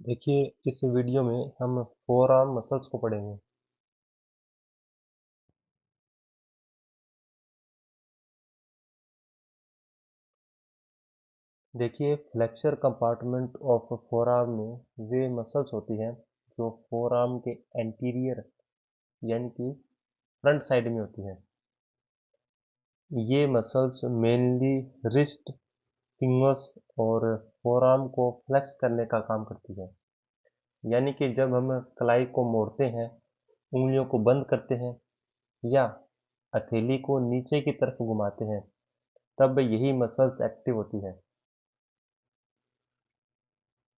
देखिए, इस वीडियो में हम फोरआर्म मसल्स को पढ़ेंगे। देखिए, फ्लेक्सर कंपार्टमेंट ऑफ फोरआर्म में वे मसल्स होती हैं जो फोरआर्म के एंटीरियर यानी कि फ्रंट साइड में होती हैं। ये मसल्स मेनली रिस्ट, फिंगर्स और फोरआर्म को फ्लेक्स करने का काम करती है। यानी कि जब हम कलाई को मोड़ते हैं, उंगलियों को बंद करते हैं या हथेली को नीचे की तरफ घुमाते हैं, तब यही मसल्स एक्टिव होती है।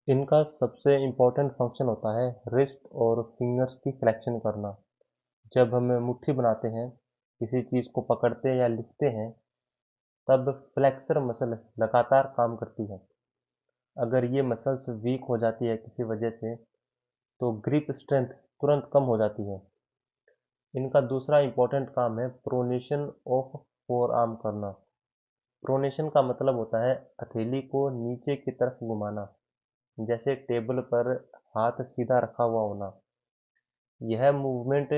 इनका सबसे इम्पोर्टेंट फंक्शन होता है रिस्ट और फिंगर्स की फ्लेक्शन करना। जब हम मुट्ठी बनाते हैं, किसी चीज़ को पकड़ते हैं या लिखते हैं, तब फ्लेक्सर मसल लगातार काम करती है। अगर ये मसल्स वीक हो जाती है किसी वजह से, तो ग्रिप स्ट्रेंथ तुरंत कम हो जाती है। इनका दूसरा इम्पोर्टेंट काम है प्रोनेशन ऑफ फोरआर्म करना। प्रोनेशन का मतलब होता है हथेली को नीचे की तरफ घुमाना, जैसे टेबल पर हाथ सीधा रखा हुआ होना। यह मूवमेंट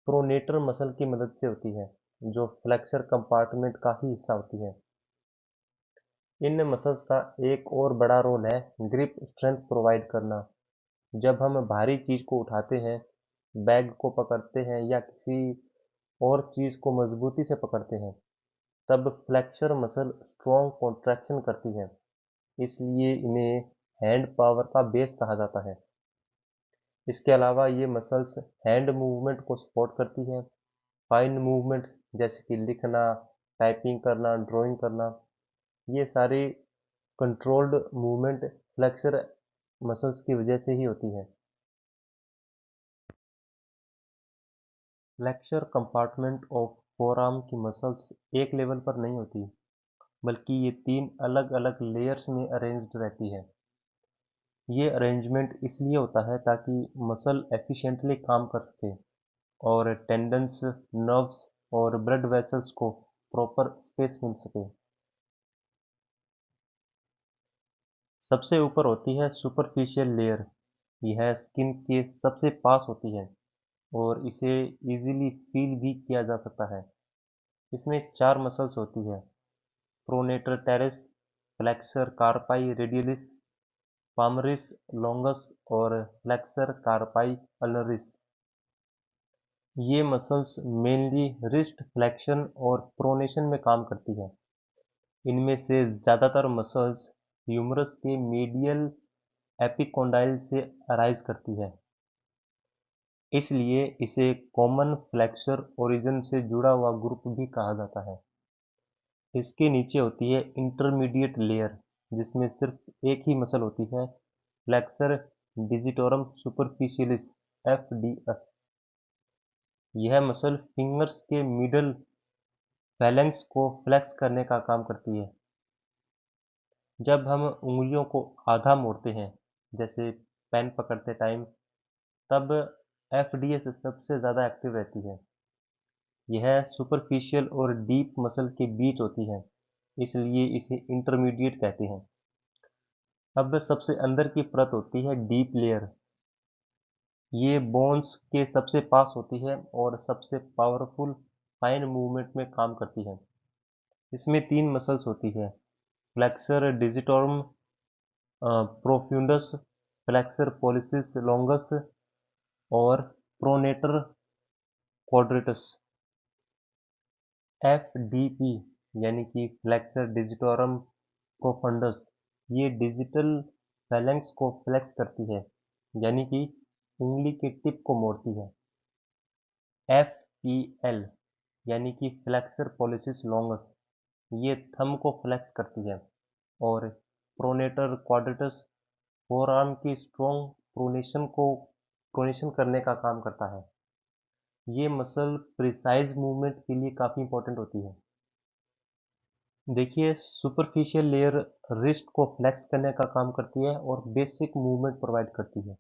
प्रोनेटर मसल की मदद से होती है, जो फ्लेक्सर कंपार्टमेंट का ही हिस्सा होती है। इन मसल्स का एक और बड़ा रोल है ग्रिप स्ट्रेंथ प्रोवाइड करना। जब हम भारी चीज को उठाते हैं, बैग को पकड़ते हैं या किसी और चीज को मजबूती से पकड़ते हैं, तब फ्लेक्सर मसल स्ट्रॉन्ग कॉन्ट्रैक्शन करती है। इसलिए इन्हें हैंड पावर का बेस कहा जाता है। इसके अलावा ये मसल्स हैंड मूवमेंट को सपोर्ट करती है। फाइन मूवमेंट जैसे कि लिखना, टाइपिंग करना, ड्राइंग करना, ये सारी कंट्रोल्ड मूवमेंट फ्लेक्सर मसल्स की वजह से ही होती है। फ्लेक्सर कंपार्टमेंट ऑफ फोरआर्म की मसल्स एक लेवल पर नहीं होती, बल्कि ये 3 अलग-अलग लेयर्स में अरेंज्ड रहती है। ये अरेंजमेंट इसलिए होता है ताकि मसल एफिशिएंटली काम कर सके और टेंडन्स, नर्व्स और ब्लड वेसल्स को प्रॉपर स्पेस मिल सके। सबसे ऊपर होती है सुपरफिशियल लेयर। यह स्किन के सबसे पास होती है और इसे इजीली फील भी किया जा सकता है। इसमें 4 मसल्स होती है: pronator teres, flexor carpi radialis, palmaris longus और फ्लेक्सर कार्पाई अल्नरिस। ये मसल्स मेनली रिस्ट फ्लेक्शन और प्रोनेशन में काम करती है। इनमें से ज़्यादातर मसल्स ह्यूमरस के मीडियल एपिकोंडाइल से अराइज करती है, इसलिए इसे कॉमन फ्लेक्सर ओरिजिन से जुड़ा हुआ ग्रुप भी कहा जाता है। इसके नीचे होती है इंटरमीडिएट लेयर, जिसमें सिर्फ एक ही मसल होती है, फ्लेक्सर डिजिटोरम सुपरफिशियलिस (एफडीएस). यह मसल फिंगर्स के मिडल फैलेंक्स को फ्लेक्स करने का काम करती है। जब हम उंगलियों को आधा मोड़ते हैं, जैसे पेन पकड़ते टाइम, तब एफडीएस सबसे ज़्यादा एक्टिव रहती है। यह सुपरफिशियल और डीप मसल के बीच होती है, इसलिए इसे इंटरमीडिएट कहते हैं। अब सबसे अंदर की परत होती है डीप लेयर। ये बोन्स के सबसे पास होती है और सबसे पावरफुल फाइन मूवमेंट में काम करती है। इसमें 3 मसल्स होती है: flexor digitorum profundus, flexor pollicis longus और प्रोनेटर क्वाड्रेटस। एफडीपी यानी कि फ्लेक्सर डिजिटोरम प्रोफंडस, ये डिजिटल फैलेंक्स को फ्लेक्स करती है, यानी कि उंगली के टिप को मोड़ती है। एफपीएल यानी कि फ्लेक्सर पोलिसिस लॉन्गस, ये थंब को फ्लेक्स करती है और प्रोनेटर क्वाड्रेटस फोरआर्म की स्ट्रॉन्ग प्रोनेशन करने का काम करता है। ये मसल प्रिसाइज मूवमेंट के लिए काफ़ी इंपॉर्टेंट होती है। देखिए, सुपरफिशियल लेयर रिस्ट को फ्लेक्स करने का काम करती है और बेसिक मूवमेंट प्रोवाइड करती है।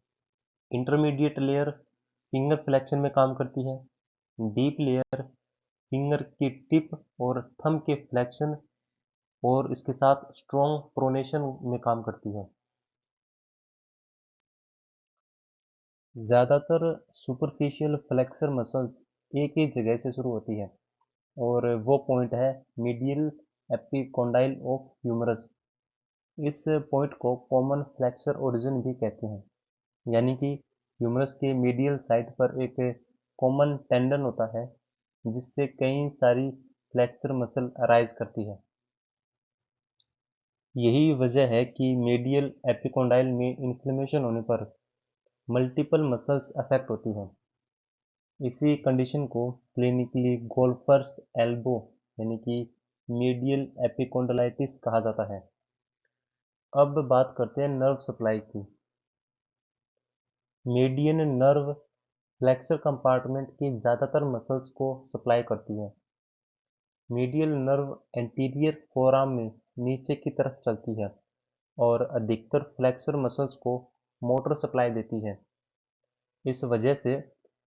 इंटरमीडिएट लेयर फिंगर फ्लेक्शन में काम करती है। डीप लेयर फिंगर की टिप और थंब के फ्लेक्शन और इसके साथ स्ट्रॉन्ग प्रोनेशन में काम करती है। ज़्यादातर सुपरफिशियल फ्लेक्सर मसल्स एक ही जगह से शुरू होती है और वो पॉइंट है मीडियल एपिकोंडाइल ऑफ ह्यूमरस। इस पॉइंट को कॉमन फ्लेक्सर ओरिजिन भी कहते हैं, यानी कि ह्यूमरस के मीडियल साइड पर एक कॉमन टेंडन होता है जिससे कई सारी फ्लेक्सर मसल अराइज करती है। यही वजह है कि मीडियल एपिकोंडाइल में इन्फ्लेमेशन होने पर मल्टीपल मसल्स अफेक्ट होती हैं। इसी कंडीशन को क्लिनिकली गोल्फर्स एल्बो यानी कि मीडियल एपिकोंडालाइटिस कहा जाता है। अब बात करते हैं नर्व सप्लाई की। मीडियन नर्व फ्लेक्सर कंपार्टमेंट की ज़्यादातर मसल्स को सप्लाई करती है। मीडियल नर्व एंटीरियर फोरआर्म में नीचे की तरफ चलती है और अधिकतर फ्लेक्सर मसल्स को मोटर सप्लाई देती है। इस वजह से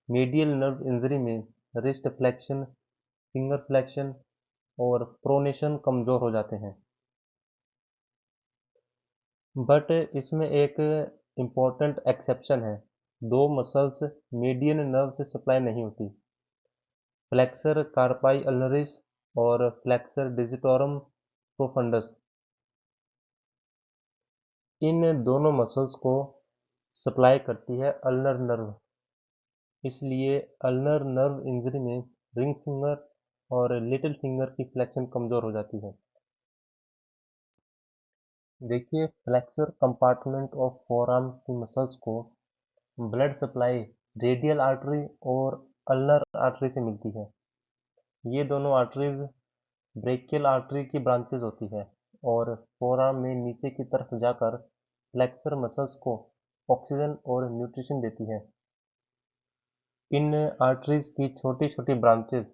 मीडियल नर्व इंजरी में रिस्ट फ्लेक्शन, फिंगर फ्लेक्शन और प्रोनेशन कमज़ोर हो जाते हैं। बट इसमें एक इम्पॉर्टेंट एक्सेप्शन है। दो मसल्स मीडियन नर्व से सप्लाई नहीं होती, फ्लेक्सर कार्पाई अल्नरिस और फ्लेक्सर डिजिटोरम प्रोफंडस। इन दोनों मसल्स को सप्लाई करती है अल्नर नर्व। इसलिए अल्नर नर्व इंजरी में रिंग फिंगर और लिटिल फिंगर की फ्लेक्शन कमज़ोर हो जाती है। देखिए, फ्लेक्सर कंपार्टमेंट ऑफ फोरआर्म की मसल्स को ब्लड सप्लाई रेडियल आर्टरी और अल्नर आर्टरी से मिलती है। ये दोनों आर्टरीज ब्रेकियल आर्टरी की ब्रांचेज होती है और फोरआर्म में नीचे की तरफ जाकर फ्लेक्सर मसल्स को ऑक्सीजन और न्यूट्रिशन देती है। इन आर्टरीज की छोटी छोटी ब्रांचेज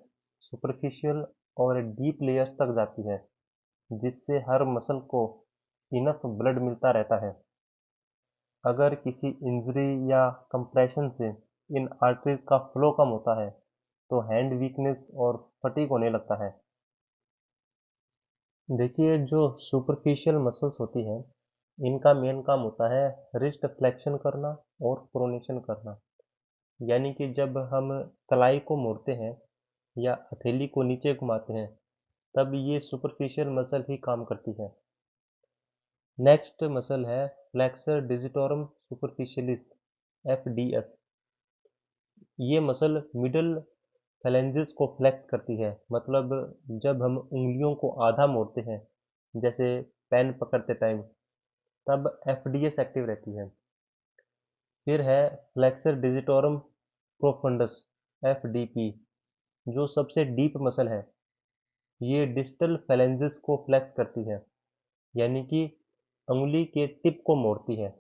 सुपरफिशियल और डीप लेयर्स तक जाती है, जिससे हर मसल को इनफ ब्लड मिलता रहता है। अगर किसी इंजरी या कंप्रेशन से इन आर्टरीज का फ्लो कम होता है तो हैंड वीकनेस और फटीग होने लगता है। देखिए, जो सुपरफिशियल मसल्स होती हैं, इनका मेन काम होता है रिस्ट फ्लेक्शन करना और प्रोनेशन करना। यानी कि जब हम कलाई को मोड़ते हैं या हथेली को नीचे घुमाते हैं, तब ये सुपरफिशियल मसल ही काम करती है। नेक्स्ट मसल है फ्लेक्सर डिजिटोरम सुपरफिशियलिस, एफडीएस। ये मसल मिडल फैलेंजेस को फ्लेक्स करती है। मतलब जब हम उंगलियों को आधा मोड़ते हैं, जैसे पेन पकड़ते टाइम, तब एफडीएस एक्टिव रहती है। फिर है फ्लेक्सर डिजिटोरम प्रोफंडस, एफडीपी, जो सबसे डीप मसल है। ये डिस्टल फैलेंजेस को फ्लेक्स करती है, यानी कि अंगुली के टिप को मोड़ती है।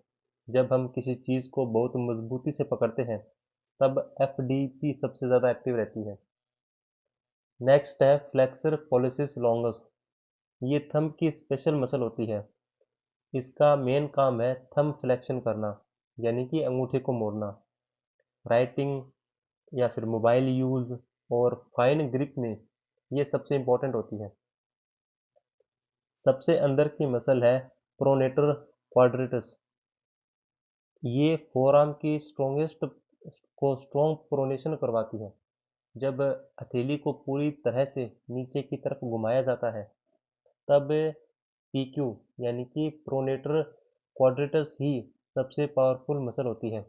जब हम किसी चीज़ को बहुत मजबूती से पकड़ते हैं, तब एफडीपी सबसे ज़्यादा एक्टिव रहती है। नेक्स्ट है फ्लेक्सर पॉलिसिस लॉन्गस। ये थंब की स्पेशल मसल होती है। इसका मेन काम है थंब फ्लेक्शन करना, यानी कि अंगूठे को मोड़ना। राइटिंग या फिर मोबाइल यूज़ और फाइन ग्रिप में ये सबसे इम्पोर्टेंट होती है। सबसे अंदर की मसल है प्रोनेटर क्वाड्रिटस। ये फोरआर्म की स्ट्रोंगेस्ट को स्ट्रॉन्ग प्रोनेशन करवाती है। जब हथेली को पूरी तरह से नीचे की तरफ घुमाया जाता है, तब पीक्यू यानी कि प्रोनेटर क्वाड्रिटस ही सबसे पावरफुल मसल होती है।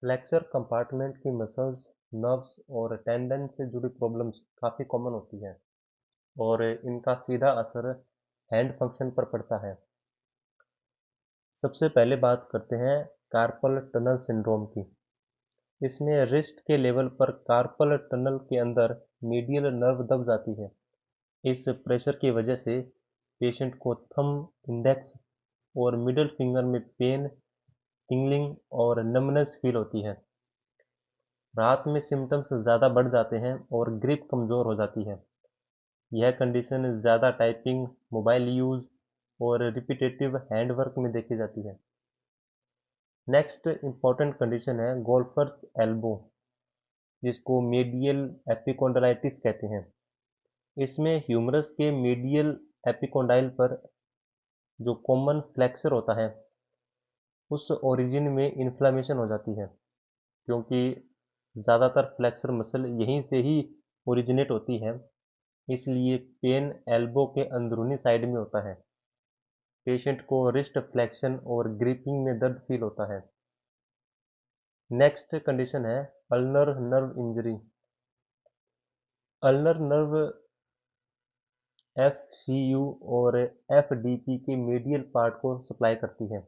फ्लेक्सर कंपार्टमेंट की मसल्स, नर्व्स और टेंडन से जुड़ी प्रॉब्लम्स काफ़ी कॉमन होती हैं और इनका सीधा असर हैंड फंक्शन पर पड़ता है। सबसे पहले बात करते हैं कार्पल टनल सिंड्रोम की। इसमें रिस्ट के लेवल पर कार्पल टनल के अंदर मीडियल नर्व दब जाती है। इस प्रेशर की वजह से पेशेंट को थंब, इंडेक्स और मिडल फिंगर में पेन, टिंगलिंग और नमनेस फील होती है। रात में सिम्टम्स ज़्यादा बढ़ जाते हैं और ग्रिप कमज़ोर हो जाती है। यह कंडीशन ज़्यादा टाइपिंग, मोबाइल यूज़ और रिपीटेटिव हैंडवर्क में देखी जाती है। नेक्स्ट इम्पॉर्टेंट कंडीशन है गोल्फर्स एल्बो, जिसको मीडियल एपिकोंडालाइटिस कहते हैं। इसमें ह्यूमरस के मीडियल एपिकोंडाइल पर जो कॉमन फ्लेक्सर होता है, उस ओरिजिन में इन्फ्लामेशन हो जाती है, क्योंकि ज़्यादातर फ्लेक्सर मसल यहीं से ही ओरिजिनेट होती है, इसलिए पेन एल्बो के अंदरूनी साइड में होता है। पेशेंट को रिस्ट फ्लेक्शन और ग्रिपिंग में दर्द फील होता है। नेक्स्ट कंडीशन है ulnar nerve injury. Ulnar nerve FCU और एफडीपी के मीडियल पार्ट को सप्लाई करती है।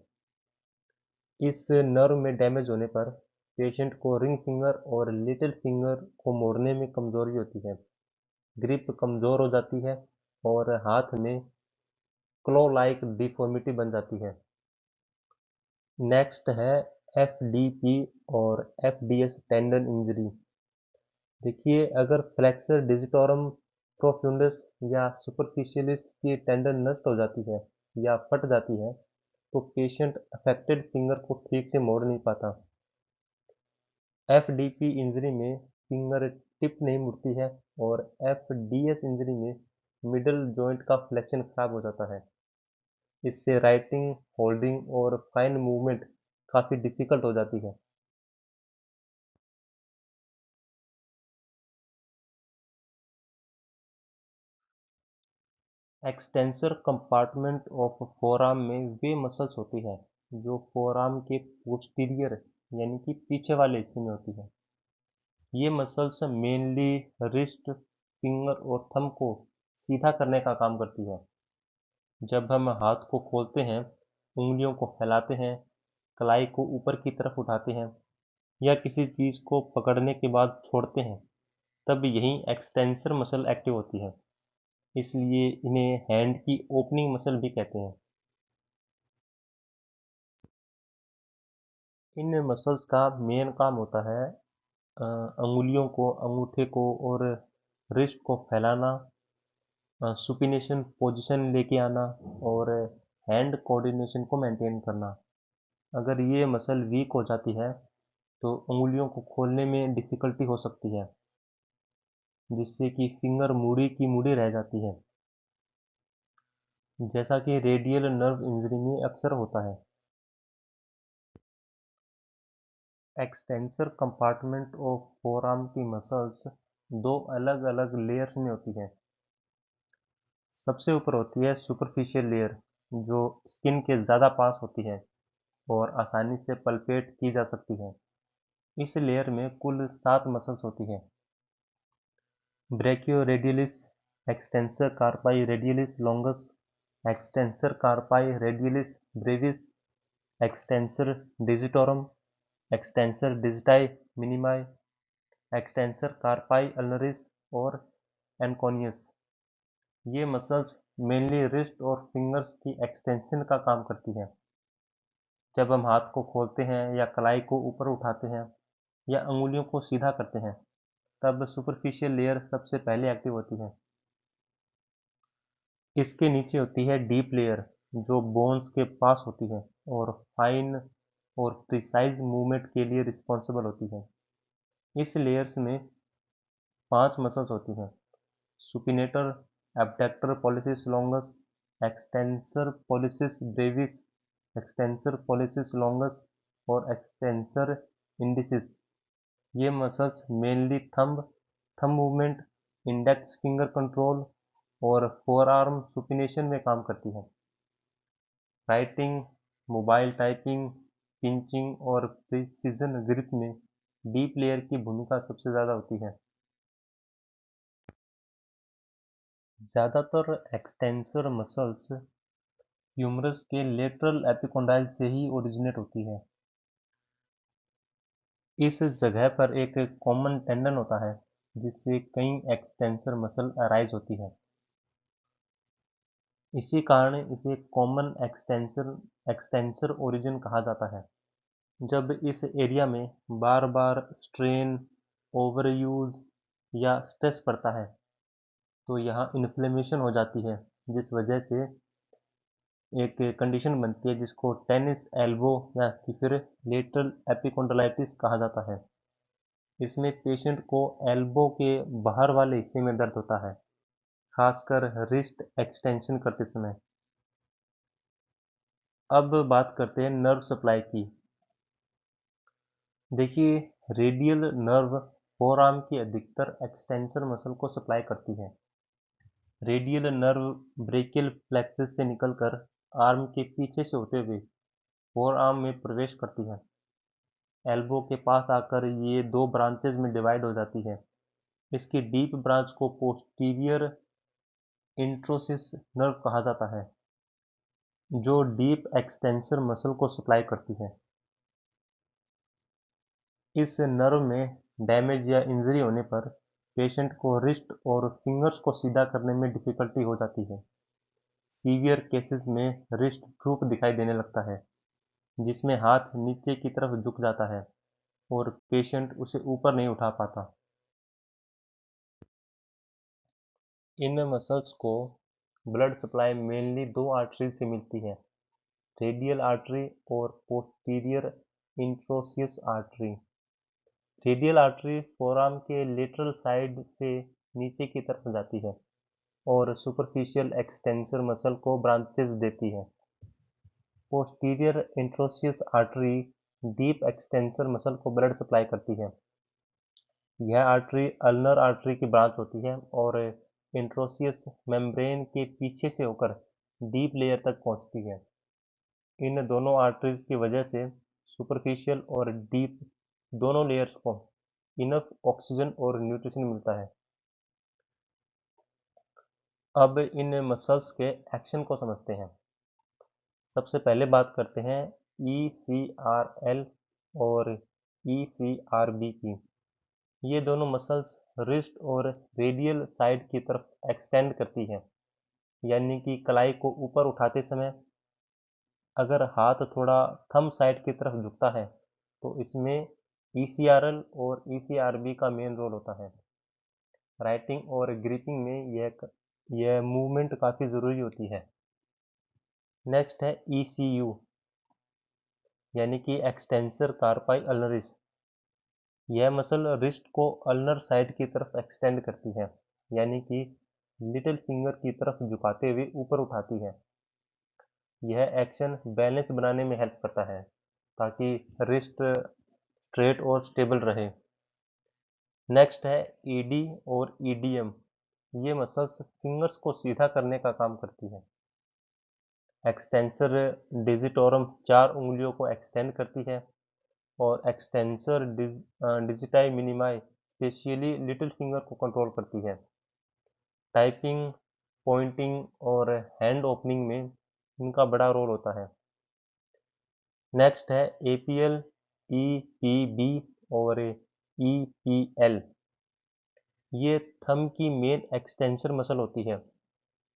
इस नर्व में डैमेज होने पर पेशेंट को रिंग फिंगर और लिटिल फिंगर को मोड़ने में कमजोरी होती है, ग्रिप कमजोर हो जाती है और हाथ में क्लो लाइक डिफॉर्मिटी बन जाती है। नेक्स्ट है एफडीपी और एफडीएस टेंडन इंजरी। देखिए, अगर फ्लेक्सर डिजिटोरम प्रोफुंडस या सुपरफिशियलिस की टेंडन नष्ट हो जाती है या फट जाती है, तो पेशेंट अफेक्टेड फिंगर को ठीक से मोड़ नहीं पाता। एफडीपी इंजरी में फिंगर टिप नहीं मुड़ती है और एफडीएस इंजरी में मिडल जॉइंट का फ्लेक्शन खराब हो जाता है। इससे राइटिंग, होल्डिंग और फाइन मूवमेंट काफ़ी डिफिकल्ट हो जाती है। एक्सटेंसर कंपार्टमेंट ऑफ फोरआर्म में वे मसल्स होती है जो फोरआर्म के पोस्टीरियर यानी कि पीछे वाले हिस्से में होती है। ये मसल्स मेनली रिस्ट, फिंगर और थंब को सीधा करने का काम करती है। जब हम हाथ को खोलते हैं, उंगलियों को फैलाते हैं, कलाई को ऊपर की तरफ उठाते हैं या किसी चीज़ को पकड़ने के बाद छोड़ते हैं, तब यही एक्सटेंसर मसल एक्टिव होती है। इसलिए इन्हें हैंड की ओपनिंग मसल भी कहते हैं। इन मसल्स का मेन काम होता है अंगुलियों को, अंगूठे को और रिस्ट को फैलाना, सुपिनेशन पोजीशन लेके आना और हैंड कोऑर्डिनेशन को मेंटेन करना। अगर ये मसल वीक हो जाती है तो उंगलियों को खोलने में डिफ़िकल्टी हो सकती है, जिससे कि फिंगर मुड़ी की मुड़ी रह जाती है, जैसा कि रेडियल नर्व इंजरी में अक्सर होता है। एक्सटेंसर कंपार्टमेंट ऑफ फोरआर्म की मसल्स दो अलग-अलग लेयर्स में होती हैं। सबसे ऊपर होती है सुपरफिशियल लेयर, जो स्किन के ज़्यादा पास होती है और आसानी से पल्पेट की जा सकती है। इस लेयर में कुल 7 मसल्स होती हैं। Brachioradialis, extensor carpi radialis longus, extensor carpi radialis brevis, extensor digitorum, extensor digiti minimi, extensor carpi ulnaris और एनकोनियस। ये मसल्स मेनली रिस्ट और फिंगर्स की एक्सटेंशन का काम करती हैं। जब हम हाथ को खोलते हैं या कलाई को ऊपर उठाते हैं या अंगुलियों को सीधा करते हैं, तब सुपरफिशियल लेयर सबसे पहले एक्टिव होती है। इसके नीचे होती है डीप लेयर, जो बोन्स के पास होती है और फाइन और प्रिसाइज मूवमेंट के लिए रिस्पॉन्सिबल होती है। इस लेयर्स में 5 मसल्स होती हैं: supinator, abductor pollicis longus, extensor pollicis brevis, extensor pollicis longus और एक्सटेंसर इंडिसिस। ये muscles mainly thumb, thumb movement, index finger control और फोरआर्म सुपिनेशन में काम करती है। राइटिंग, मोबाइल टाइपिंग, पिंचिंग और प्रिसिजन ग्रिप में डीप लेयर की भूमिका सबसे ज़्यादा होती है। ज़्यादातर एक्सटेंसर मसल्स ह्यूमरस के लेटरल एपिकोंडाइल से ही ओरिजिनेट होती है। इस जगह पर एक कॉमन टेंडन होता है जिससे कई एक्सटेंसर मसल अराइज होती है। इसी कारण इसे कॉमन एक्सटेंसर एक्सटेंसर ओरिजिन कहा जाता है। जब इस एरिया में बार बार स्ट्रेन, ओवरयूज या स्ट्रेस पड़ता है तो यहाँ इन्फ्लेमेशन हो जाती है, जिस वजह से एक कंडीशन बनती है जिसको टेनिस एल्बो या कि फिर लेटरल एपिकोंडालाइटिस कहा जाता है। इसमें पेशेंट को एल्बो के बाहर वाले हिस्से में दर्द होता है, खासकर रिस्ट एक्सटेंशन करते समय। अब बात करते हैं नर्व सप्लाई की। देखिए, रेडियल नर्व फोरआर्म की अधिकतर एक्सटेंसर मसल को सप्लाई करती है। रेडियल नर्व ब्रेकियल प्लेक्सस से निकलकर आर्म के पीछे से होते हुए फोरआर्म में प्रवेश करती है। एल्बो के पास आकर ये दो ब्रांचेज में डिवाइड हो जाती है। इसकी डीप ब्रांच को पोस्टीरियर इंट्रोसिस नर्व कहा जाता है, जो डीप एक्सटेंसर मसल को सप्लाई करती है। इस नर्व में डैमेज या इंजरी होने पर पेशेंट को रिस्ट और फिंगर्स को सीधा करने में डिफिकल्टी हो जाती है। सीवियर केसेस में रिस्ट ड्रूप दिखाई देने लगता है, जिसमें हाथ नीचे की तरफ झुक जाता है और पेशेंट उसे ऊपर नहीं उठा पाता। इन मसल्स को ब्लड सप्लाई मेनली दो आर्टरी से मिलती है, रेडियल आर्टरी और posterior interosseous artery. Radial artery forearm के लेटरल साइड से नीचे की तरफ जाती है और सुपरफिशियल एक्सटेंसर मसल को ब्रांचेस देती है। Posterior interosseous artery deep extensor muscle को ब्लड सप्लाई करती है। यह आर्टरी अल्नर आर्टरी की ब्रांच होती है और इंट्रोसियस मेम्ब्रेन के पीछे से होकर डीप लेयर तक पहुंचती है। इन दोनों आर्टरीज की वजह से सुपरफिशियल और डीप दोनों लेयर्स को इनफ ऑक्सीजन और न्यूट्रिशन मिलता है। अब इन मसल्स के एक्शन को समझते हैं। सबसे पहले बात करते हैं ECRL और ECRB की। ये दोनों मसल्स रिस्ट और रेडियल साइड की तरफ एक्सटेंड करती हैं, यानी कि कलाई को ऊपर उठाते समय अगर हाथ थोड़ा थंब साइड की तरफ झुकता है तो इसमें ECRL और ECRB का मेन रोल होता है। राइटिंग और ग्रिपिंग में यह मूवमेंट काफ़ी ज़रूरी होती है। नेक्स्ट है ECU, यानी कि एक्सटेंसर कार्पाई अल्नरिस। यह मसल रिस्ट को अल्नर साइड की तरफ एक्सटेंड करती है, यानी कि लिटिल फिंगर की तरफ झुकाते हुए ऊपर उठाती है। यह एक्शन बैलेंस बनाने में हेल्प करता है ताकि रिस्ट स्ट्रेट और स्टेबल रहे। नेक्स्ट है ED और EDM। ये मसल्स फिंगर्स को सीधा करने का काम करती है। एक्सटेंसर डिजिटोरम 4 उंगलियों को एक्सटेंड करती है और extensor digiti minimi specially little finger को कंट्रोल करती है। टाइपिंग, पॉइंटिंग और हैंड ओपनिंग में इनका बड़ा रोल होता है। नेक्स्ट है APL, EPB और EPL। ये थंब की मेन एक्सटेंसर मसल होती है।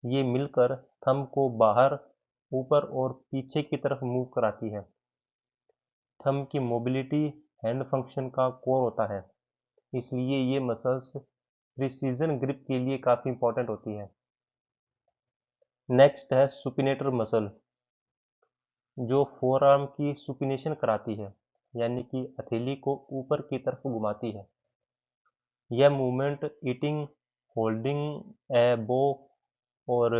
ये मिलकर थंब को बाहर, ऊपर और पीछे की तरफ मूव कराती है। थंब की मोबिलिटी हैंड फंक्शन का कोर होता है, इसलिए ये मसल्स प्रिसीजन ग्रिप के लिए काफ़ी इंपॉर्टेंट होती है। नेक्स्ट है सुपिनेटर मसल, जो फोरआर्म की सुपिनेशन कराती है, यानी कि हथेली को ऊपर की तरफ घुमाती है। यह मूवमेंट ईटिंग, होल्डिंग ए बो और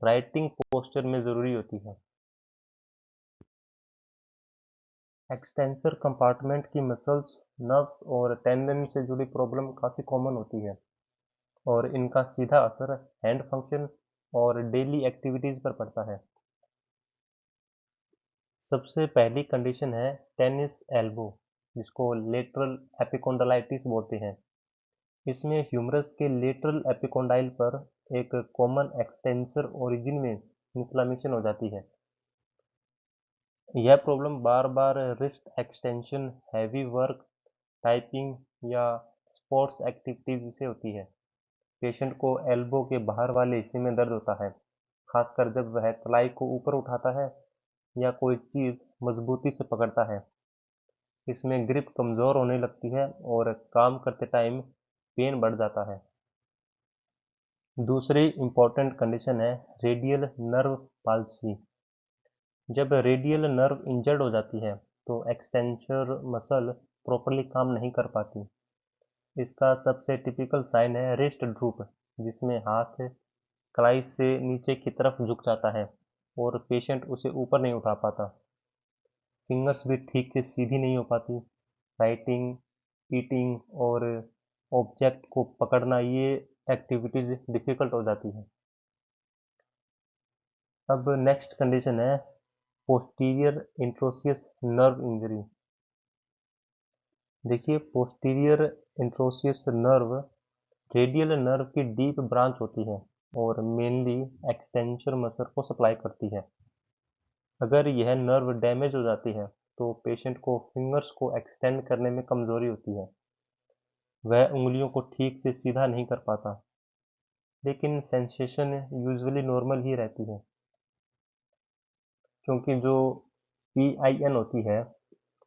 राइटिंग पोस्चर में ज़रूरी होती है। एक्सटेंसर कंपार्टमेंट की मसल्स, नर्व्स और टेंडन से जुड़ी प्रॉब्लम काफ़ी कॉमन होती है और इनका सीधा असर हैंड फंक्शन और डेली एक्टिविटीज़ पर पड़ता है। सबसे पहली कंडीशन है टेनिस एल्बो, जिसको लेटरल एपिकोंडालाइटिस बोलते हैं। इसमें ह्यूमरस के लेटरल एपिकोंडाइल पर एक कॉमन एक्सटेंसर ओरिजिन में इन्फ्लेमेशन हो जाती है। यह प्रॉब्लम बार बार wrist extension, heavy work, typing या स्पोर्ट्स एक्टिविटीज से होती है। पेशेंट को एल्बो के बाहर वाले हिस्से में दर्द होता है, खासकर जब वह कलाई को ऊपर उठाता है या कोई चीज़ मजबूती से पकड़ता है। इसमें ग्रिप कमज़ोर होने लगती है और काम करते टाइम पेन बढ़ जाता है। दूसरी इम्पॉर्टेंट कंडीशन है रेडियल नर्व पाल्सी। जब रेडियल नर्व इंजर्ड हो जाती है तो एक्सटेंसर मसल प्रॉपरली काम नहीं कर पाती। इसका सबसे टिपिकल साइन है रिस्ट ड्रूप, जिसमें हाथ कलाई से नीचे की तरफ झुक जाता है। और पेशेंट उसे ऊपर नहीं उठा पाता। फिंगर्स भी ठीक से सीधी नहीं हो पाती। राइटिंग, ईटिंग और ऑब्जेक्ट को पकड़ना, ये एक्टिविटीज डिफिकल्ट हो जाती है। अब नेक्स्ट कंडीशन है पोस्टीरियर इंट्रोसियस नर्व इंजरी। देखिए, posterior interosseous nerve radial nerve की डीप ब्रांच होती है और मेनली एक्सटेंशन मसल को सप्लाई करती है। अगर यह नर्व डैमेज हो जाती है तो पेशेंट को फिंगर्स को एक्सटेंड करने में कमजोरी होती है। वह उंगलियों को ठीक से सीधा नहीं कर पाता, लेकिन सेंसेशन यूजुअली नॉर्मल ही रहती है, क्योंकि जो PIN होती है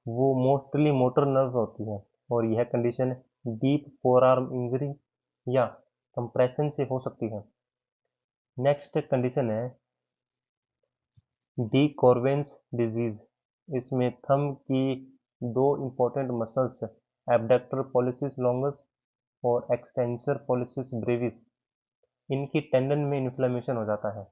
वो मोस्टली मोटर नर्व होती है और यह कंडीशन डीप फोरआर्म इंजरी या कंप्रेशन से हो सकती है। नेक्स्ट कंडीशन है डी कॉर्वेंस डिजीज। इसमें थंब की दो important muscles abductor pollicis longus और एक्सटेंसर पॉलिसिस ब्रेविस, इनकी टेंडन में इन्फ्लेमेशन हो जाता है।